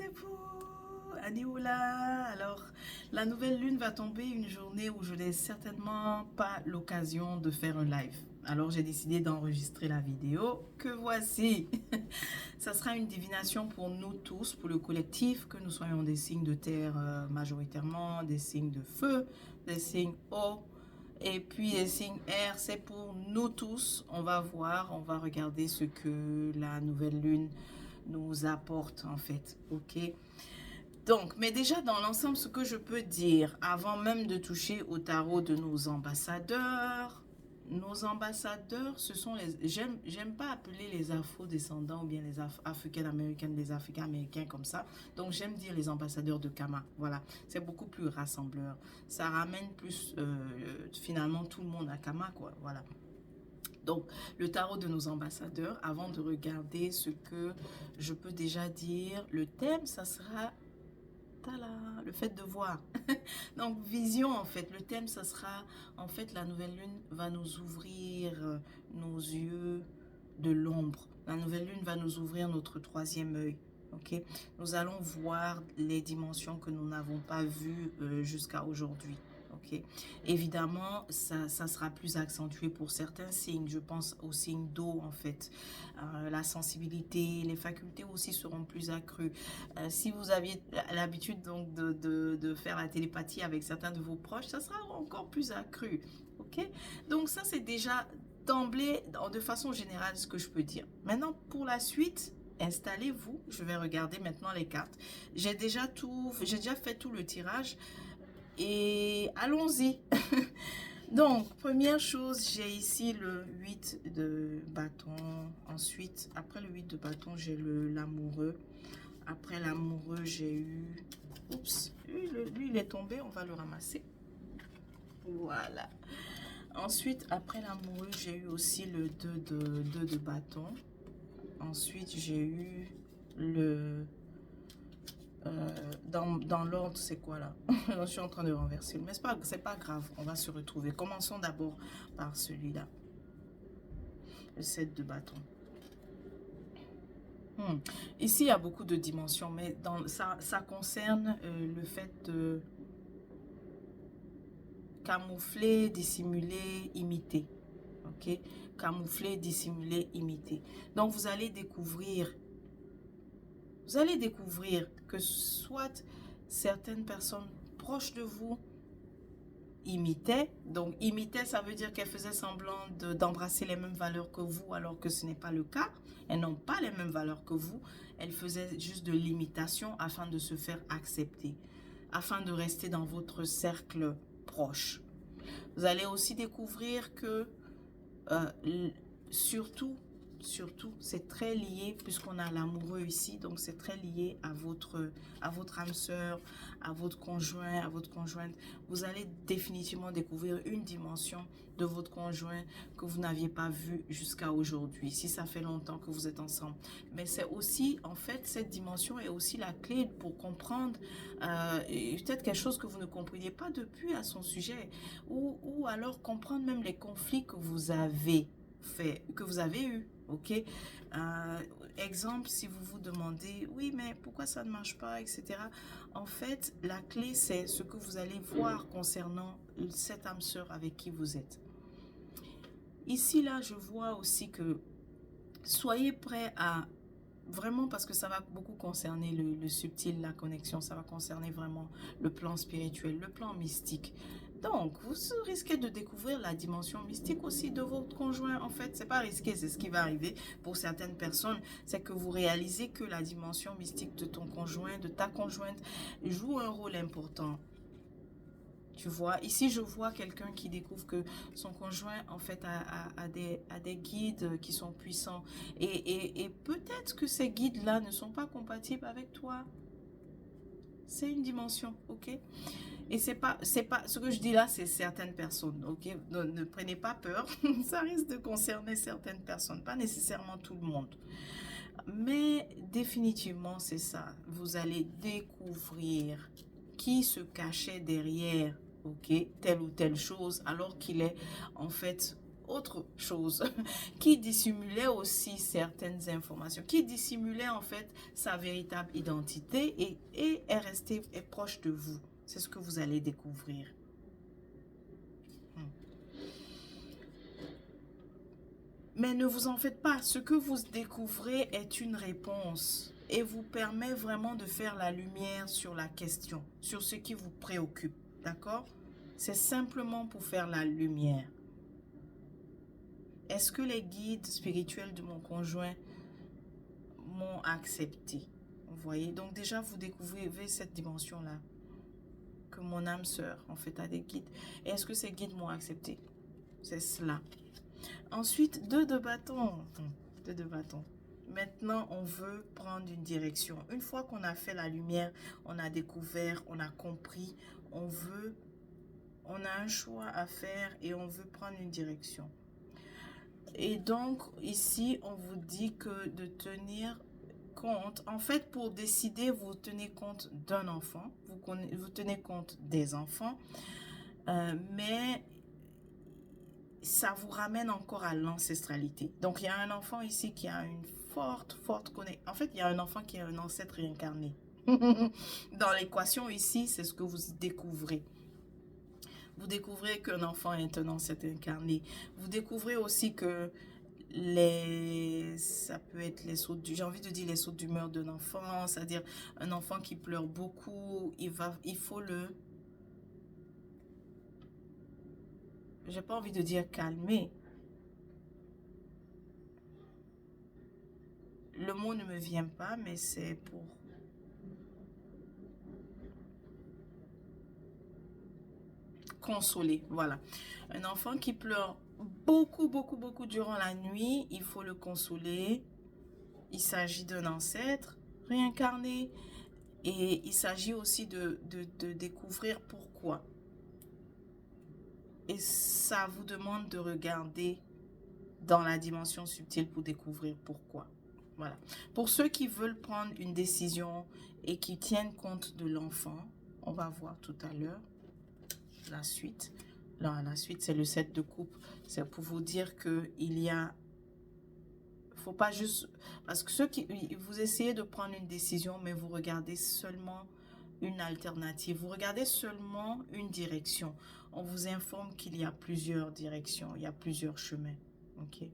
Mettez-vous, Anioula. Alors, la nouvelle lune va tomber une journée où je n'ai certainement pas l'occasion de faire un live. Alors, j'ai décidé d'enregistrer la vidéo que voici. Ça sera une divination pour nous tous, pour le collectif, que nous soyons des signes de terre majoritairement, des signes de feu, des signes eau, et puis les signes air. C'est pour nous tous. On va voir, on va regarder ce que la nouvelle lune nous apporte en fait, ok? Donc, mais déjà dans l'ensemble, ce que je peux dire, avant même de toucher au tarot de nos ambassadeurs, ce sont les, j'aime pas appeler les afro-descendants ou bien les africaines-américaines, les africains-américains comme ça, donc j'aime dire les ambassadeurs de Kama, voilà, c'est beaucoup plus rassembleur, ça ramène plus finalement tout le monde à Kama, quoi, voilà. Donc, le tarot de nos ambassadeurs, avant de regarder ce que je peux déjà dire, le thème, ça sera le fait de voir. Donc, vision, en fait, le thème, ça sera, en fait, la nouvelle lune va nous ouvrir nos yeux de l'ombre. La nouvelle lune va nous ouvrir notre troisième œil. Ok, nous allons voir les dimensions que nous n'avons pas vues jusqu'à aujourd'hui. Ok, évidemment, ça sera plus accentué pour certains signes. Je pense aux signes d'eau, en fait. La sensibilité, les facultés aussi seront plus accrues. Si vous aviez l'habitude donc de faire la télépathie avec certains de vos proches, ça sera encore plus accru. Ok, donc ça, c'est déjà d'emblée, de façon générale, ce que je peux dire. Maintenant, pour la suite, installez-vous. Je vais regarder maintenant les cartes. J'ai déjà fait tout le tirage. Et allons-y. Donc, première chose, j'ai ici le 8 de bâton. Ensuite, après le 8 de bâton, j'ai l'amoureux. Après l'amoureux, j'ai eu... Oups, lui, il est tombé, on va le ramasser. Voilà. Ensuite, après l'amoureux, j'ai eu aussi le 2 de bâton. Ensuite, j'ai eu le... dans l'ordre, c'est quoi là? Je suis en train de renverser. Mais c'est pas grave, on va se retrouver. Commençons d'abord par celui-là. Le 7 de bâton. Ici, il y a beaucoup de dimensions, mais ça concerne le fait de camoufler, dissimuler, imiter. Ok? Camoufler, dissimuler, imiter. Donc, vous allez découvrir que soit certaines personnes proches de vous imitaient. Donc, imitaient, ça veut dire qu'elles faisaient semblant d'embrasser les mêmes valeurs que vous, alors que ce n'est pas le cas. Elles n'ont pas les mêmes valeurs que vous. Elles faisaient juste de l'imitation afin de se faire accepter, afin de rester dans votre cercle proche. Vous allez aussi découvrir que, surtout, c'est très lié, puisqu'on a l'amoureux ici, donc c'est très lié à votre âme sœur, à votre conjoint, à votre conjointe. Vous allez définitivement découvrir une dimension de votre conjoint que vous n'aviez pas vue jusqu'à aujourd'hui, si ça fait longtemps que vous êtes ensemble. Mais c'est aussi, en fait, cette dimension est aussi la clé pour comprendre peut-être quelque chose que vous ne compreniez pas depuis à son sujet, ou alors comprendre même les conflits que vous avez eu. Ok, exemple, si vous vous demandez, oui, mais pourquoi ça ne marche pas, etc. En fait, la clé, c'est ce que vous allez voir concernant cette âme sœur avec qui vous êtes. Ici, là, je vois aussi que soyez prêts à vraiment, parce que ça va beaucoup concerner le subtil, la connexion, ça va concerner vraiment le plan spirituel, le plan mystique. Donc, vous risquez de découvrir la dimension mystique aussi de votre conjoint. En fait, c'est pas risqué, c'est ce qui va arriver pour certaines personnes. C'est que vous réalisez que la dimension mystique de ton conjoint, de ta conjointe, joue un rôle important. Tu vois, ici je vois quelqu'un qui découvre que son conjoint en fait a des guides qui sont puissants. Et peut-être que ces guides-là ne sont pas compatibles avec toi. C'est une dimension, ok? Et c'est pas, ce que je dis là, c'est certaines personnes, ok? Ne prenez pas peur, ça risque de concerner certaines personnes, pas nécessairement tout le monde. Mais définitivement, c'est ça. Vous allez découvrir qui se cachait derrière, ok, telle ou telle chose, alors qu'il est en fait autre chose, qui dissimulait aussi certaines informations, qui dissimulait en fait sa véritable identité et est proche de vous. C'est ce que vous allez découvrir. Mais ne vous en faites pas, ce que vous découvrez est une réponse et vous permet vraiment de faire la lumière sur la question, sur ce qui vous préoccupe, d'accord? C'est simplement pour faire la lumière. Est-ce que les guides spirituels de mon conjoint m'ont accepté? Vous voyez, donc déjà vous découvrez cette dimension-là, que mon âme sœur en fait a des guides. Est-ce que ces guides m'ont accepté? C'est cela. Ensuite, 2 de bâton. 2 de bâton. Maintenant, on veut prendre une direction. Une fois qu'on a fait la lumière, on a découvert, on a compris, on a un choix à faire et on veut prendre une direction. Et donc, ici, on vous dit que de tenir compte, en fait, pour décider, vous tenez compte d'un enfant, vous tenez compte des enfants, mais ça vous ramène encore à l'ancestralité. Donc, il y a un enfant ici qui a une forte connexion. En fait, il y a un enfant qui est un ancêtre réincarné. Dans l'équation ici, c'est ce que vous découvrez. Vous découvrez qu'un enfant est un ancêtre incarné. Vous découvrez aussi que ça peut être les sautes j'ai envie de dire les sautes d'humeur d'un enfant, c'est-à-dire un enfant qui pleure beaucoup, il faut j'ai pas envie de dire calmer. Le mot ne me vient pas, mais c'est pour consoler, voilà. Un enfant qui pleure beaucoup durant la nuit, il faut le consoler. Il s'agit d'un ancêtre réincarné et il s'agit aussi de découvrir pourquoi. Et ça vous demande de regarder dans la dimension subtile pour découvrir pourquoi. Voilà. Pour ceux qui veulent prendre une décision et qui tiennent compte de l'enfant, on va voir tout à l'heure la suite. Là, la suite, c'est le 7 de coupe. C'est pour vous dire qu'il y a... faut pas juste... Parce que ceux qui... Vous essayez de prendre une décision, mais vous regardez seulement une alternative. Vous regardez seulement une direction. On vous informe qu'il y a plusieurs directions. Il y a plusieurs chemins. Ok?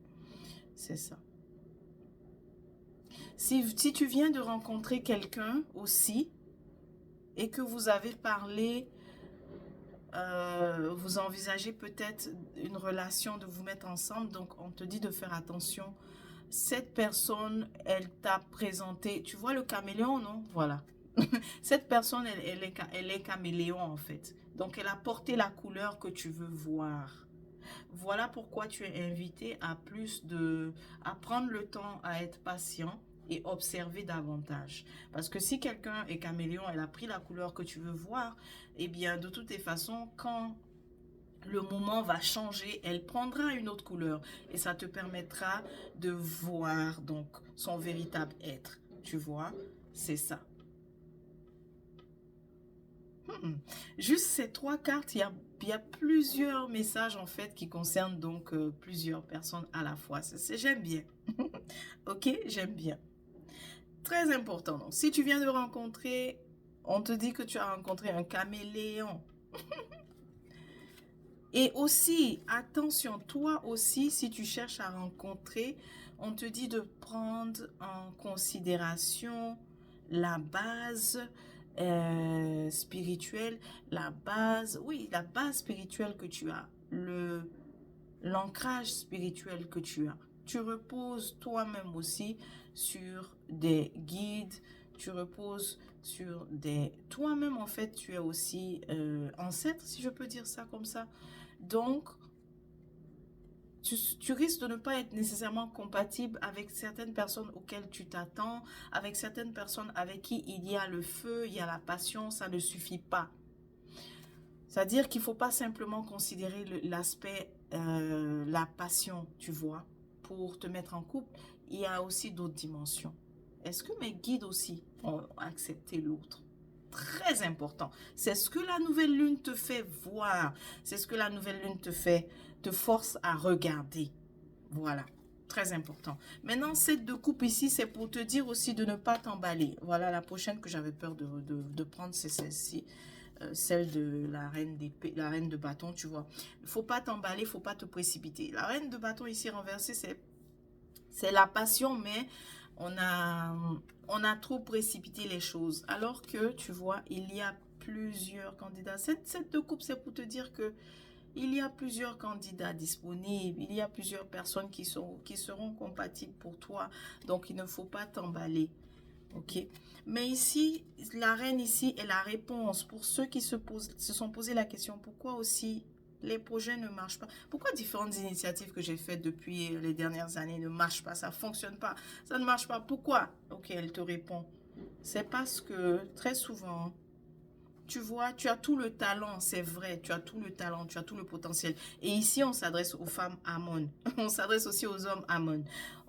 C'est ça. Si tu viens de rencontrer quelqu'un aussi et que vous avez parlé, vous envisagez peut-être une relation, de vous mettre ensemble, donc on te dit de faire attention. Cette personne, elle t'a présenté, tu vois le caméléon, non? Voilà. Cette personne, elle est caméléon en fait. Donc elle a porté la couleur que tu veux voir. Voilà pourquoi tu es invité à prendre le temps à être patient et observer davantage. Parce que si quelqu'un est caméléon, elle a pris la couleur que tu veux voir, eh bien de toutes les façons, quand le moment va changer, elle prendra une autre couleur et ça te permettra de voir donc son véritable être. Tu vois, c'est ça. Juste ces 3 cartes, il y a plusieurs messages en fait qui concernent donc plusieurs personnes à la fois. J'aime bien. Ok, j'aime bien. Très important. Donc, si tu viens de rencontrer, on te dit que tu as rencontré un caméléon. Et aussi, attention, toi aussi, si tu cherches à rencontrer, on te dit de prendre en considération la base spirituelle, la base spirituelle que tu as, l'ancrage spirituel que tu as. Tu reposes toi-même aussi sur des guides, tu reposes sur des... Toi-même, en fait, tu es aussi ancêtre, si je peux dire ça comme ça. Donc, tu risques de ne pas être nécessairement compatible avec certaines personnes auxquelles tu t'attends, avec certaines personnes avec qui il y a le feu, il y a la passion, ça ne suffit pas. C'est-à-dire qu'il ne faut pas simplement considérer l'aspect, la passion, tu vois, pour te mettre en couple. Il y a aussi d'autres dimensions. Est-ce que mes guides aussi ont accepté l'autre? très important. C'est ce que la nouvelle lune te fait voir. C'est ce que la nouvelle lune te force à regarder. Voilà, très important. Maintenant, cette de coupe ici, c'est pour te dire aussi de ne pas t'emballer. Voilà, la prochaine que j'avais peur de prendre, c'est celle-ci. Celle de la reine d'épée, la reine de bâton, tu vois. Il ne faut pas t'emballer, il ne faut pas te précipiter. La reine de bâton ici renversée, c'est la passion, mais on a trop précipité les choses. Alors que, tu vois, il y a plusieurs candidats. Cette de coupe, c'est pour te dire que il y a plusieurs candidats disponibles. Il y a plusieurs personnes qui seront compatibles pour toi. Donc, il ne faut pas t'emballer. Ok, mais ici, la reine ici est la réponse pour ceux qui se sont posé la question, pourquoi aussi les projets ne marchent pas? Pourquoi différentes initiatives que j'ai faites depuis les dernières années ne marchent pas? Ça ne fonctionne pas, ça ne marche pas. Pourquoi? Ok, elle te répond. C'est parce que très souvent, tu vois, tu as tout le talent, c'est vrai, tu as tout le talent, tu as tout le potentiel. Et ici, on s'adresse aux femmes Amon. On s'adresse aussi aux hommes Amon.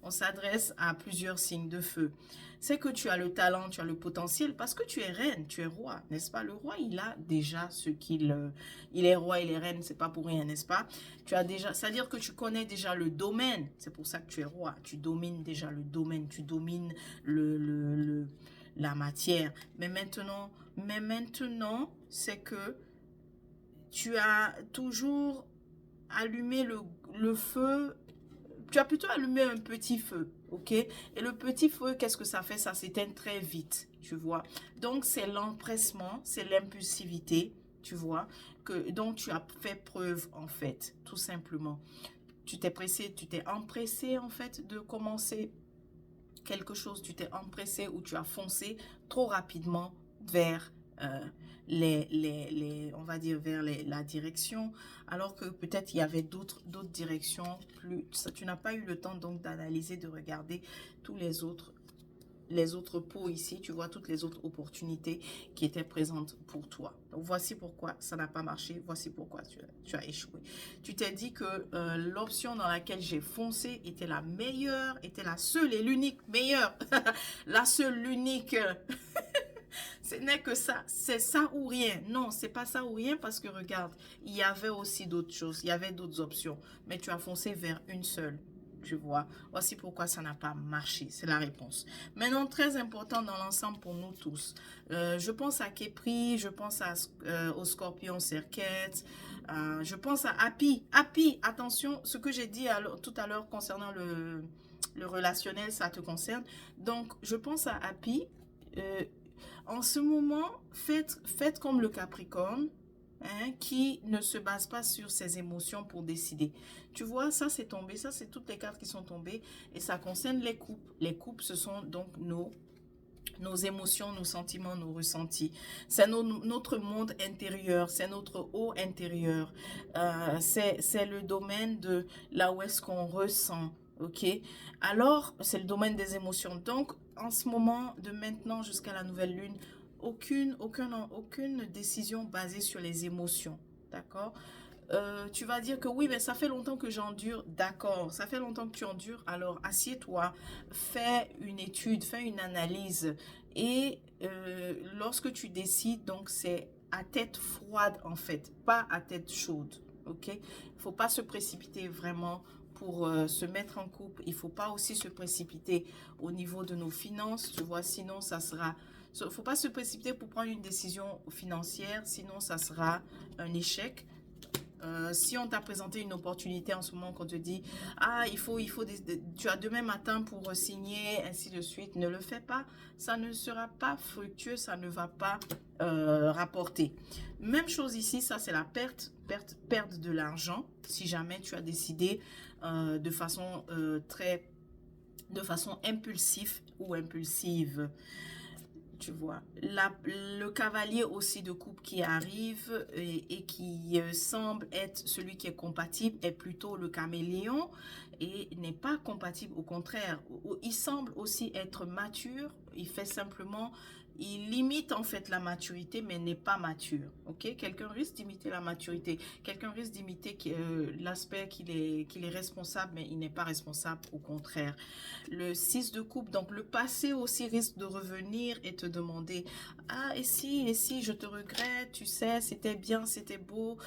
On s'adresse à plusieurs signes de feu. C'est que tu as le talent, tu as le potentiel parce que tu es reine, tu es roi, n'est-ce pas? Le roi, il a déjà ce qu'il... il est roi, il est reine, c'est pas pour rien, n'est-ce pas? Tu as déjà... C'est-à-dire que tu connais déjà le domaine. C'est pour ça que tu es roi. Tu domines déjà le domaine, tu domines la matière. Mais maintenant, c'est que tu as toujours allumé le feu. Tu as plutôt allumé un petit feu, ok? Et le petit feu, qu'est-ce que ça fait? Ça s'éteint très vite, tu vois. Donc, c'est l'empressement, c'est l'impulsivité, tu vois, dont tu as fait preuve, en fait, tout simplement. Tu t'es pressé, tu t'es empressé, en fait, de commencer quelque chose, tu t'es empressé ou tu as foncé trop rapidement vers on va dire vers la direction, alors que peut-être il y avait d'autres directions. Tu n'as pas eu le temps donc d'analyser, de regarder tous les autres pots ici, tu vois, toutes les autres opportunités qui étaient présentes pour toi. Donc, voici pourquoi ça n'a pas marché, voici pourquoi tu as échoué. Tu t'es dit que l'option dans laquelle j'ai foncé était la meilleure, était la seule et l'unique meilleure. La seule, l'unique. Ce n'est que ça, c'est ça ou rien. Non, c'est pas ça ou rien parce que regarde, il y avait aussi d'autres choses, il y avait d'autres options, mais tu as foncé vers une seule. Tu vois, voici pourquoi ça n'a pas marché, c'est la réponse. Maintenant, très important dans l'ensemble pour nous tous, je pense à Kepri, je pense au Scorpion Serket, je pense à Happy. Happy, attention, ce que j'ai dit tout à l'heure concernant le relationnel, ça te concerne. Donc, je pense à Happy. En ce moment, faites comme le Capricorne, hein, qui ne se base pas sur ses émotions pour décider. Tu vois, ça c'est tombé, ça c'est toutes les cartes qui sont tombées et ça concerne les couples. Les couples, ce sont donc nos émotions, nos sentiments, nos ressentis. C'est notre monde intérieur, c'est notre eau intérieure. C'est le domaine de là où est-ce qu'on ressent. Ok, alors c'est le domaine des émotions. Donc en ce moment, de maintenant jusqu'à la nouvelle lune, aucune décision basée sur les émotions. D'accord? Tu vas dire que oui, mais ça fait longtemps que j'endure. D'accord, ça fait longtemps que tu endures. Alors assieds-toi, fais une étude, fais une analyse. Et lorsque tu décides, donc c'est à tête froide en fait, pas à tête chaude. Ok? Il ne faut pas se précipiter vraiment pour se mettre en couple. Il ne faut pas aussi se précipiter au niveau de nos finances, tu vois, sinon ça sera... Il ne faut pas se précipiter pour prendre une décision financière, sinon ça sera un échec. Si on t'a présenté une opportunité en ce moment qu'on te dit ah tu as demain matin pour signer ainsi de suite, ne le fais pas, ça ne sera pas fructueux, ça ne va pas rapporter. Même chose ici, ça c'est la perte de l'argent si jamais tu as décidé de façon impulsive ou impulsive. Tu vois, le cavalier aussi de coupe qui arrive et qui semble être celui qui est compatible est plutôt le caméléon et n'est pas compatible, au contraire. Il semble aussi être mature, il fait simplement, il imite en fait la maturité, mais n'est pas mature. Ok, quelqu'un risque d'imiter la maturité. Quelqu'un risque d'imiter l'aspect qu'il est responsable, mais il n'est pas responsable, au contraire. Le 6 de coupe, donc le passé aussi risque de revenir et te demander, ah, et si, je te regrette, tu sais, c'était bien, c'était beau,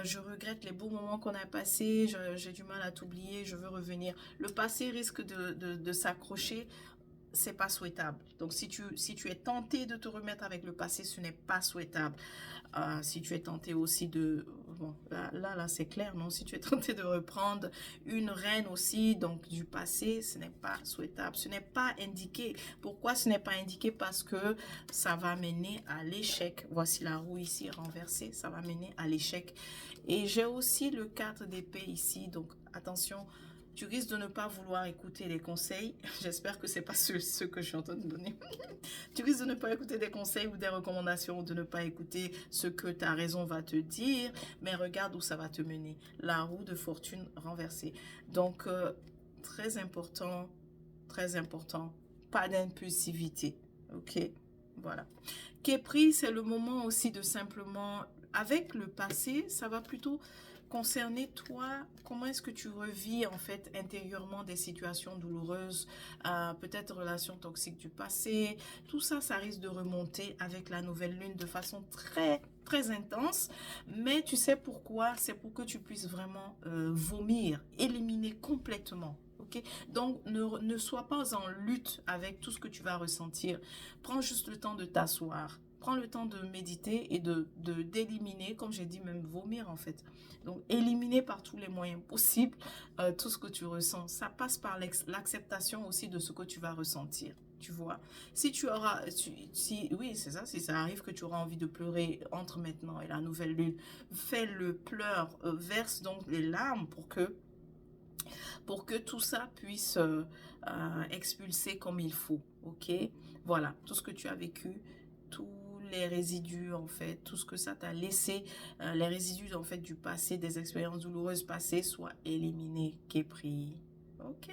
je regrette les beaux moments qu'on a passés, j'ai du mal à t'oublier, je veux revenir. Le passé risque de s'accrocher, c'est pas souhaitable. Donc, si tu es tenté de te remettre avec le passé, ce n'est pas souhaitable. Si tu es tenté aussi de... Bon, là c'est clair, non? Si tu es tenté de reprendre une reine aussi, donc du passé, ce n'est pas souhaitable. Ce n'est pas indiqué. Pourquoi ce n'est pas indiqué? Parce que ça va mener à l'échec. Voici la roue ici renversée. Ça va mener à l'échec. Et j'ai aussi le 4 d'épée ici. Donc, attention, tu risques de ne pas vouloir écouter les conseils. J'espère que ce n'est pas ce que je suis en train de donner. Tu risques de ne pas écouter des conseils ou des recommandations, ou de ne pas écouter ce que ta raison va te dire. Mais regarde où ça va te mener. La roue de fortune renversée. Donc, très important, pas d'impulsivité. Ok, voilà. Képri, c'est le moment aussi de simplement... Avec le passé, ça va plutôt... concerner toi, comment est-ce que tu revis en fait intérieurement des situations douloureuses, peut-être relations toxiques du passé, tout ça, ça risque de remonter avec la nouvelle lune de façon très intense, mais tu sais pourquoi? C'est pour que tu puisses vraiment vomir, éliminer complètement. Okay? Donc, ne sois pas en lutte avec tout ce que tu vas ressentir. Prends juste le temps de t'asseoir. Prends le temps de méditer et d'éliminer, comme j'ai dit, même vomir en fait. Donc, éliminer par tous les moyens possibles tout ce que tu ressens. Ça passe par l'acceptation aussi de ce que tu vas ressentir. Tu vois, si tu auras, oui, c'est ça, si ça arrive que tu auras envie de pleurer entre maintenant et la nouvelle lune, fais-le, pleure, verse donc les larmes pour que tout ça puisse expulser comme il faut, ok? Voilà, tout ce que tu as vécu, tous les résidus, en fait, tout ce que ça t'a laissé, les résidus, en fait, du passé, des expériences douloureuses passées, soient éliminés, Képri, ok?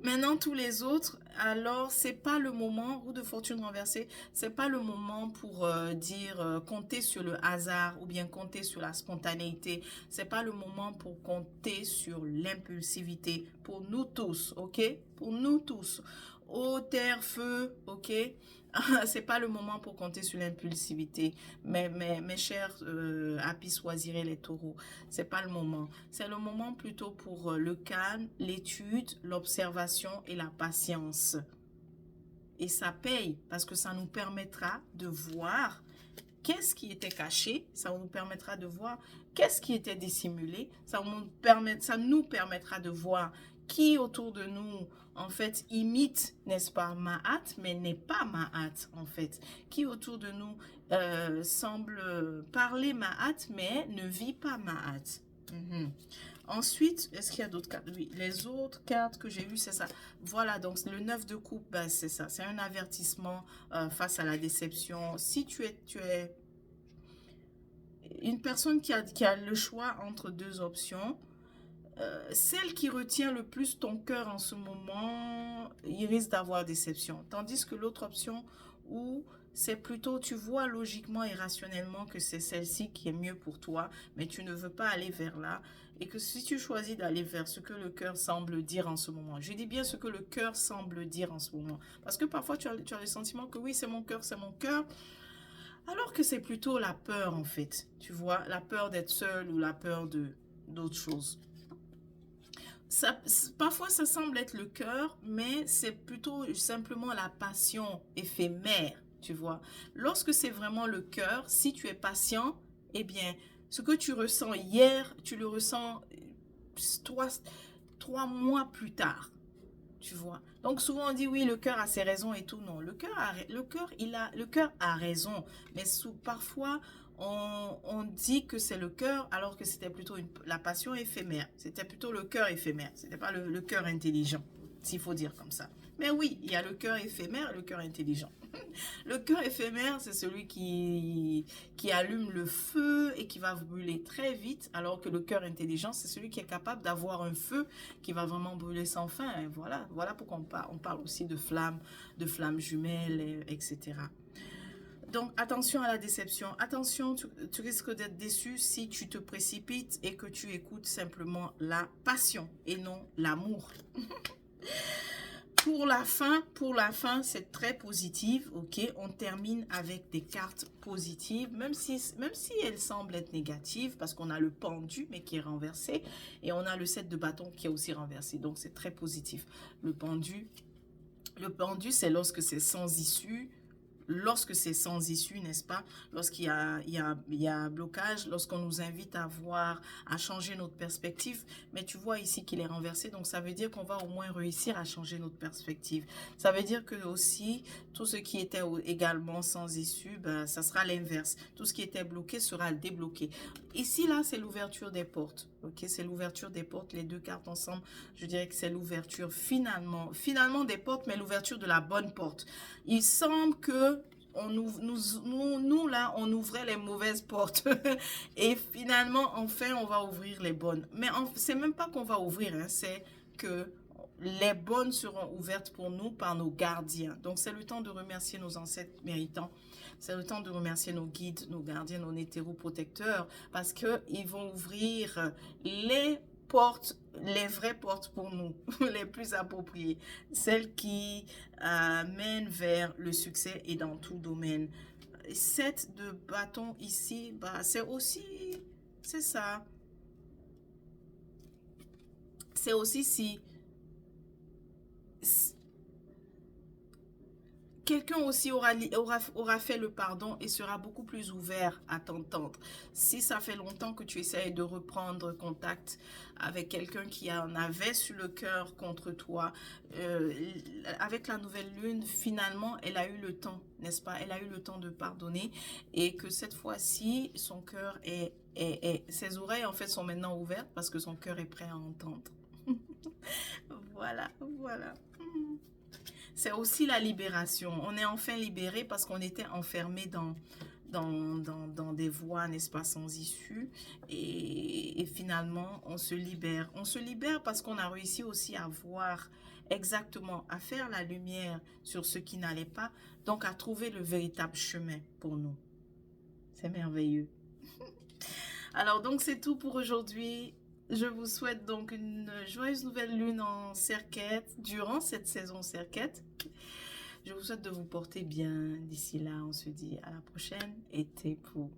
Maintenant, tous les autres, alors, c'est pas le moment, roue de fortune renversée, c'est pas le moment pour dire, compter sur le hasard ou bien compter sur la spontanéité. C'est pas le moment pour compter sur l'impulsivité. Pour nous tous, ok? Pour nous tous. Eau, terre, feu, ok? C'est pas le moment pour compter sur l'impulsivité. Mais mes chers apaisoisirez les taureaux, c'est pas le moment. C'est le moment plutôt pour le calme, l'étude, l'observation et la patience. Et ça paye parce que ça nous permettra de voir qu'est-ce qui était caché, ça nous permettra de voir qu'est-ce qui était dissimulé, ça nous permettra de voir qui autour de nous, en fait, imite, n'est-ce pas, Mahat, mais n'est pas Mahat, en fait. Qui autour de nous semble parler Mahat, mais ne vit pas Mahat. Ensuite, est-ce qu'il y a d'autres cartes? Oui, les autres cartes que j'ai eues, c'est ça. Voilà, donc le 9 de coupe, ben, c'est ça. C'est un avertissement face à la déception. Si tu es une personne qui a le choix entre deux options, celle qui retient le plus ton cœur en ce moment, il risque d'avoir déception. Tandis que l'autre option où c'est plutôt, tu vois logiquement et rationnellement que c'est celle-ci qui est mieux pour toi, mais tu ne veux pas aller vers là. Et que si tu choisis d'aller vers ce que le cœur semble dire en ce moment, je dis bien ce que le cœur semble dire en ce moment. Parce que parfois tu as le sentiment que oui, c'est mon cœur, alors que c'est plutôt la peur en fait. Tu vois, la peur d'être seul ou la peur d'autres choses. Parfois, ça semble être le cœur, mais c'est plutôt simplement la passion éphémère, tu vois. Lorsque c'est vraiment le cœur, si tu es patient, eh bien, ce que tu ressens hier, tu le ressens 3 mois plus tard, tu vois. Donc, souvent, on dit, oui, le cœur a ses raisons et tout. Non, le cœur a raison, mais parfois... On dit que c'est le cœur alors que c'était plutôt la passion éphémère. C'était plutôt le cœur éphémère. C'était pas le cœur intelligent, s'il faut dire comme ça. Mais oui, il y a le cœur éphémère et le cœur intelligent. Le cœur éphémère, c'est celui qui allume le feu et qui va brûler très vite, alors que le cœur intelligent, c'est celui qui est capable d'avoir un feu qui va vraiment brûler sans fin. Et voilà pourquoi on parle aussi de flammes jumelles, etc. Donc, attention à la déception. Attention, tu risques d'être déçu si tu te précipites et que tu écoutes simplement la passion et non l'amour. Pour la fin, c'est très positif, ok? On termine avec des cartes positives, même si elles semblent être négatives, parce qu'on a le pendu, mais qui est renversé, et on a le 7 de bâton qui est aussi renversé, donc c'est très positif. Le pendu, c'est lorsque c'est sans issue. Lorsque c'est sans issue, n'est-ce pas? Lorsqu'il y a un blocage, lorsqu'on nous invite à changer notre perspective. Mais tu vois ici qu'il est renversé, donc ça veut dire qu'on va au moins réussir à changer notre perspective. Ça veut dire que aussi, tout ce qui était également sans issue, ben, ça sera l'inverse. Tout ce qui était bloqué sera débloqué. Ici, là, c'est l'ouverture des portes. Ok, c'est l'ouverture des portes, les deux cartes ensemble. Je dirais que c'est l'ouverture finalement des portes, mais l'ouverture de la bonne porte. Il semble que nous, là, on ouvrait les mauvaises portes. Et finalement, enfin, on va ouvrir les bonnes. Mais c'est même pas qu'on va ouvrir, hein, c'est que les bonnes seront ouvertes pour nous par nos gardiens. Donc, c'est le temps de remercier nos ancêtres méritants. C'est le temps de remercier nos guides, nos gardiens, nos hétéroprotecteurs, parce qu'ils vont ouvrir les portes, les vraies portes pour nous, les plus appropriées, celles qui mènent vers le succès et dans tout domaine. 7 de bâton ici, bah, c'est aussi, c'est ça. C'est aussi si quelqu'un aussi aura fait le pardon et sera beaucoup plus ouvert à t'entendre. Si ça fait longtemps que tu essayes de reprendre contact avec quelqu'un qui en avait sur le cœur contre toi, avec la nouvelle lune, finalement, elle a eu le temps, n'est-ce pas? Elle a eu le temps de pardonner et que cette fois-ci, son cœur ses oreilles, en fait, sont maintenant ouvertes parce que son cœur est prêt à entendre. Voilà, voilà. C'est aussi la libération. On est enfin libéré parce qu'on était enfermé dans des voies, n'est-ce pas, sans issue. Et finalement, on se libère. On se libère parce qu'on a réussi aussi à voir exactement, à faire la lumière sur ce qui n'allait pas. Donc, à trouver le véritable chemin pour nous. C'est merveilleux. Alors, donc, c'est tout pour aujourd'hui. Je vous souhaite donc une joyeuse nouvelle lune en Serquette durant cette saison Serquette. Je vous souhaite de vous porter bien. D'ici là, on se dit à la prochaine. Été pour